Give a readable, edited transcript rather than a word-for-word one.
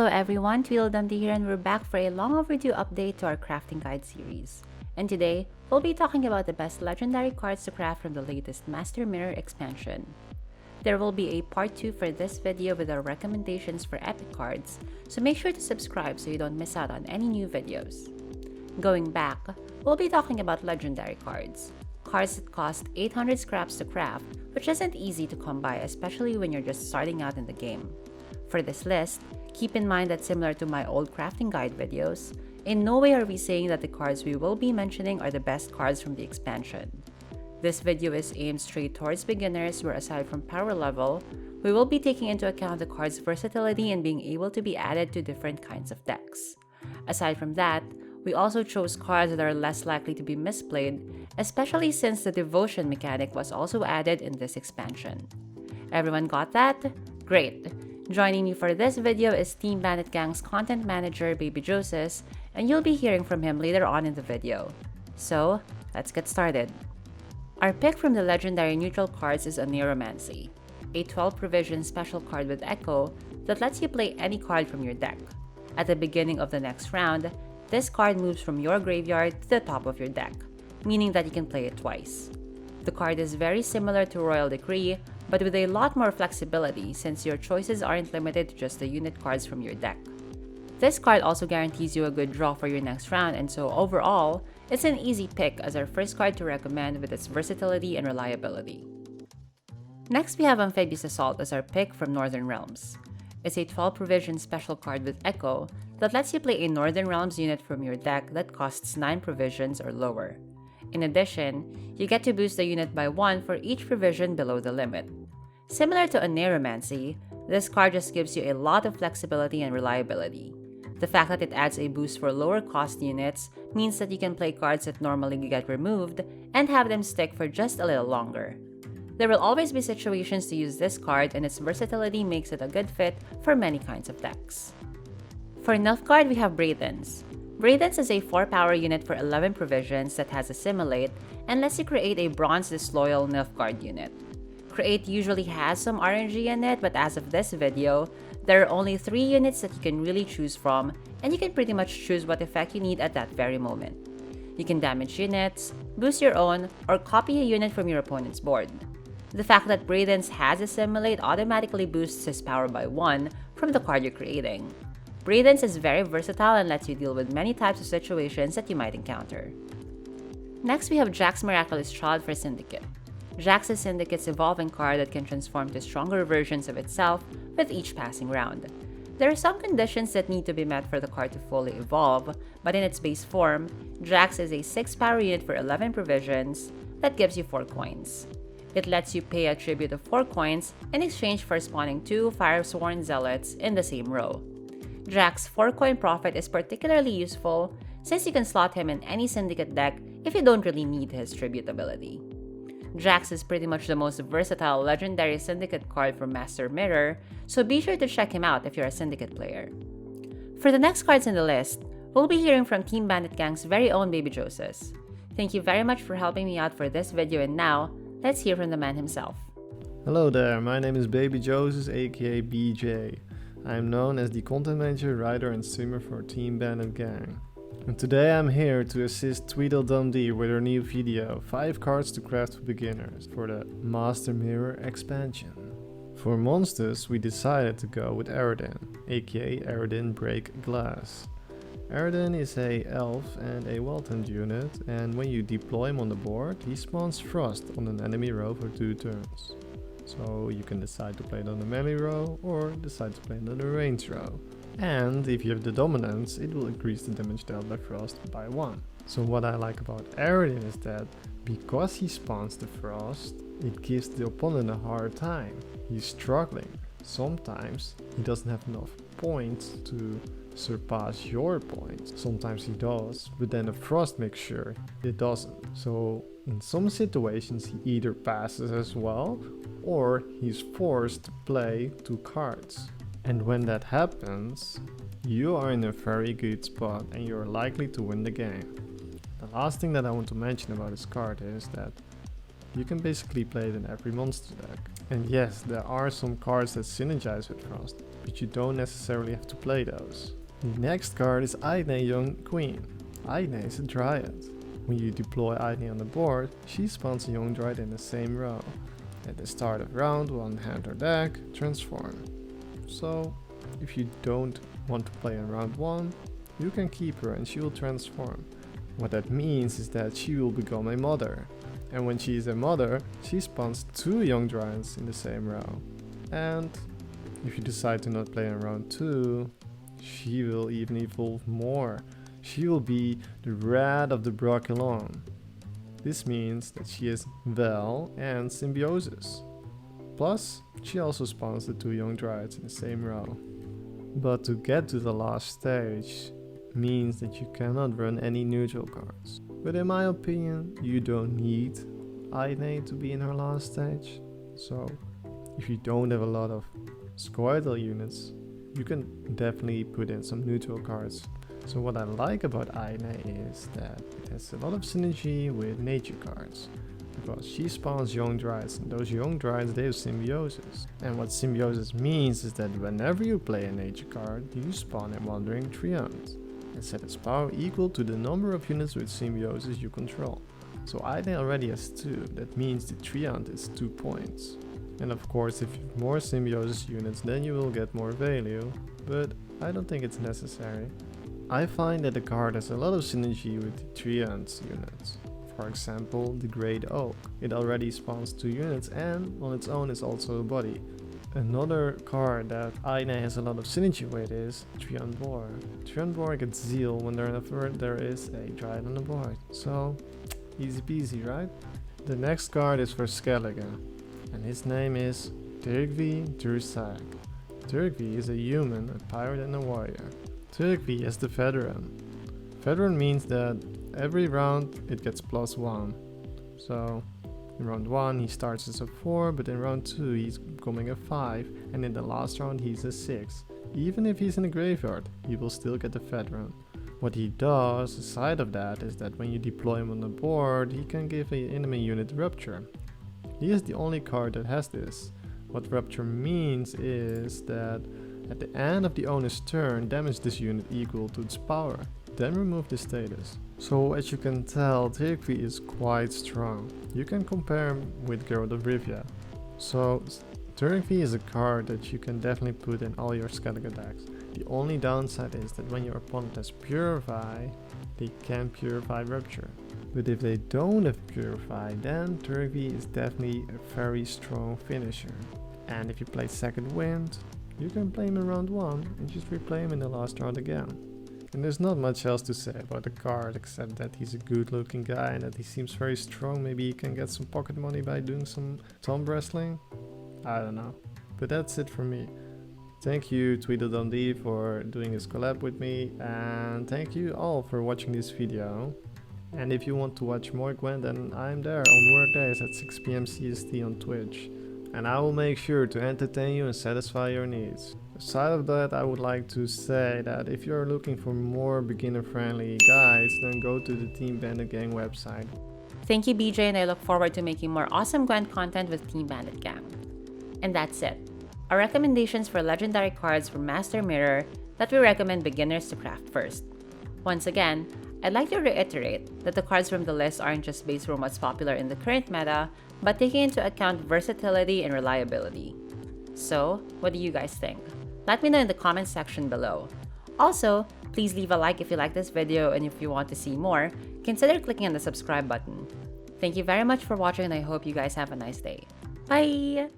Hello everyone, Tweedledum here, and we're back for a long overdue update to our crafting guide series. And today, we'll be talking about the best legendary cards to craft from the latest Master Mirror expansion. There will be a part 2 for this video with our recommendations for epic cards, so make sure to subscribe so you don't miss out on any new videos. Going back, we'll be talking about legendary cards. Cards that cost 800 scraps to craft, which isn't easy to come by, especially when you're just starting out in the game. For this list, keep in mind that similar to my old crafting guide videos, in no way are we saying that the cards we will be mentioning are the best cards from the expansion. This video is aimed straight towards beginners where aside from power level, we will be taking into account the card's versatility and being able to be added to different kinds of decks. Aside from that, we also chose cards that are less likely to be misplayed, especially since the devotion mechanic was also added in this expansion. Everyone got that? Great! Joining me for this video is Team Bandit Gang's content manager, Babyjosus, and you'll be hearing from him later on in the video. So, let's get started. Our pick from the legendary neutral cards is Oneiromancy, a 12 provision special card with Echo that lets you play any card from your deck. At the beginning of the next round, this card moves from your graveyard to the top of your deck, meaning that you can play it twice. The card is very similar to Royal Decree, but with a lot more flexibility since your choices aren't limited to just the unit cards from your deck. This card also guarantees you a good draw for your next round, and so overall, it's an easy pick as our first card to recommend with its versatility and reliability. Next, we have Unfamous Assault as our pick from Northern Realms. It's a 12 provision special card with Echo that lets you play a Northern Realms unit from your deck that costs 9 provisions or lower. In addition, you get to boost the unit by 1 for each provision below the limit. Similar to Oneiromancy, this card just gives you a lot of flexibility and reliability. The fact that it adds a boost for lower cost units means that you can play cards that normally get removed and have them stick for just a little longer. There will always be situations to use this card, and its versatility makes it a good fit for many kinds of decks. For Nilfgaard, we have Bradens. Bradens is a 4 power unit for 11 provisions that has Assimilate and lets you create a Bronze Disloyal Nilfgaard unit. Create usually has some RNG in it, but as of this video, there are only 3 units that you can really choose from, and you can pretty much choose what effect you need at that very moment. You can damage units, boost your own, or copy a unit from your opponent's board. The fact that Bradens has Assimilate automatically boosts his power by 1 from the card you're creating. Bradens is very versatile and lets you deal with many types of situations that you might encounter. Next, we have Jack's Miraculous Child for Syndicate. Jax is Syndicate's evolving card that can transform to stronger versions of itself with each passing round. There are some conditions that need to be met for the card to fully evolve, but in its base form, Jax is a 6 power unit for 11 provisions that gives you 4 coins. It lets you pay a tribute of 4 coins in exchange for spawning 2 Firesworn Zealots in the same row. Jack's 4-coin profit is particularly useful since you can slot him in any Syndicate deck if you don't really need his tribute ability. Jax is pretty much the most versatile legendary Syndicate card from Master Mirror, so be sure to check him out if you're a Syndicate player. For the next cards in the list, we'll be hearing from Team Bandit Gang's very own Babyjosus. Thank you very much for helping me out for this video, and now, let's hear from the man himself. Hello there, my name is Babyjosus, aka BJ. I am known as the content manager, writer and streamer for Team Bandit Gang. And today I'm here to assist Tweedledum with her new video, 5 cards to craft for beginners, for the Master Mirror expansion. For monsters, we decided to go with Aradin, aka Aradin Break Glass. Aradin is a elf and a well-tamed unit, and when you deploy him on the board, he spawns Frost on an enemy row for 2 turns. So you can decide to play it on the melee row or decide to play it on the range row. And if you have the dominance, it will increase the damage dealt by Frost by 1. So what I like about Aradin is that because he spawns the Frost, it gives the opponent a hard time. He's struggling. Sometimes he doesn't have enough points to surpass your points. Sometimes he does, but then the Frost makes sure it doesn't. So in some situations he either passes as well, or he's forced to play 2 cards. And when that happens, you are in a very good spot and you're likely to win the game. The last thing that I want to mention about this card is that You can basically play it in every monster deck. And yes, there are some cards that synergize with Frost, but you don't necessarily have to play those. The next card is Aine Young Queen. Aine is a Dryad. When you deploy Aine on the board, she spawns a Young Dryad in the same row. At the start of round 1, hand or deck, transform. So, if you don't want to play in round 1, you can keep her and she will transform. What that means is that she will become a mother. And when she is a mother, she spawns 2 Young Dryads in the same row. And if you decide to not play in round 2, she will even evolve more. She will be the Rat of the Brochelon. This means that she is Vel and Symbiosis. Plus, she also spawns the 2 Young Dryads in the same row. But to get to the last stage means that you cannot run any neutral cards. But in my opinion, you don't need Aine to be in her last stage. So, if you don't have a lot of squirtle units, you can definitely put in some neutral cards. So what I like about Aine is that it has a lot of synergy with nature cards. Because she spawns Young Dryads, and those Young Dryads, they have Symbiosis. And what Symbiosis means is that whenever you play a nature card, you spawn a Wandering Treant and set its power equal to the number of units with Symbiosis you control. So Aine already has 2, that means the Treant is 2 points. And of course, if you have more Symbiosis units, then you will get more value, but I don't think it's necessary. I find that the card has a lot of synergy with the Treant units. For example, the Great Oak. It already spawns 2 units and on its own is also a body. Another card that Aine has a lot of synergy with is Treant Boar. Treant Boar gets Zeal whenever there is a Dryad on the board. So, easy peasy, right? The next card is for Skellige, and his name is Turgvi Dursak. Turgvi is a human, a pirate and a warrior. Turgvi is the veteran. Veteran means that every round it gets +1. So in round 1 he starts as a 4, but in round 2 he's becoming a 5, and in the last round he's a 6. Even if he's in the graveyard, he will still get the veteran. What he does aside of that is that when you deploy him on the board, he can give an enemy unit Rupture. He is the only card that has this. What Rupture means is that at the end of the owner's turn, damage this unit equal to its power, then remove the status. So as you can tell, Turgvi is quite strong. You can compare him with Geralt of Rivia. So Turgvi is a card that you can definitely put in all your Skellige decks. The only downside is that when your opponent has Purify, they can Purify Rupture. But if they don't have Purify, then Turgvi is definitely a very strong finisher. And if you play second Wind, you can play him in round 1 and just replay him in the last round again. And there's not much else to say about the card except that he's a good looking guy and that he seems very strong. Maybe he can get some pocket money by doing some thumb wrestling. I don't know. But that's it for me. Thank you Tweedledumdee for doing this collab with me, and thank you all for watching this video. And if you want to watch more Gwent, then I'm there on workdays at 6 PM CST on Twitch. And I will make sure to entertain you and satisfy your needs. Aside of that, I would like to say that if you're looking for more beginner-friendly guides, then go to the Team Bandit Gang website. Thank you, BJ, and I look forward to making more awesome Gwent content with Team Bandit Gang. And that's it. Our recommendations for legendary cards from Master Mirror that we recommend beginners to craft first. Once again, I'd like to reiterate that the cards from the list aren't just based on what's popular in the current meta, but taking into account versatility and reliability. So, what do you guys think? Let me know in the comments section below. Also, please leave a like if you like this video, and if you want to see more, consider clicking on the subscribe button. Thank you very much for watching, and I hope you guys have a nice day. Bye!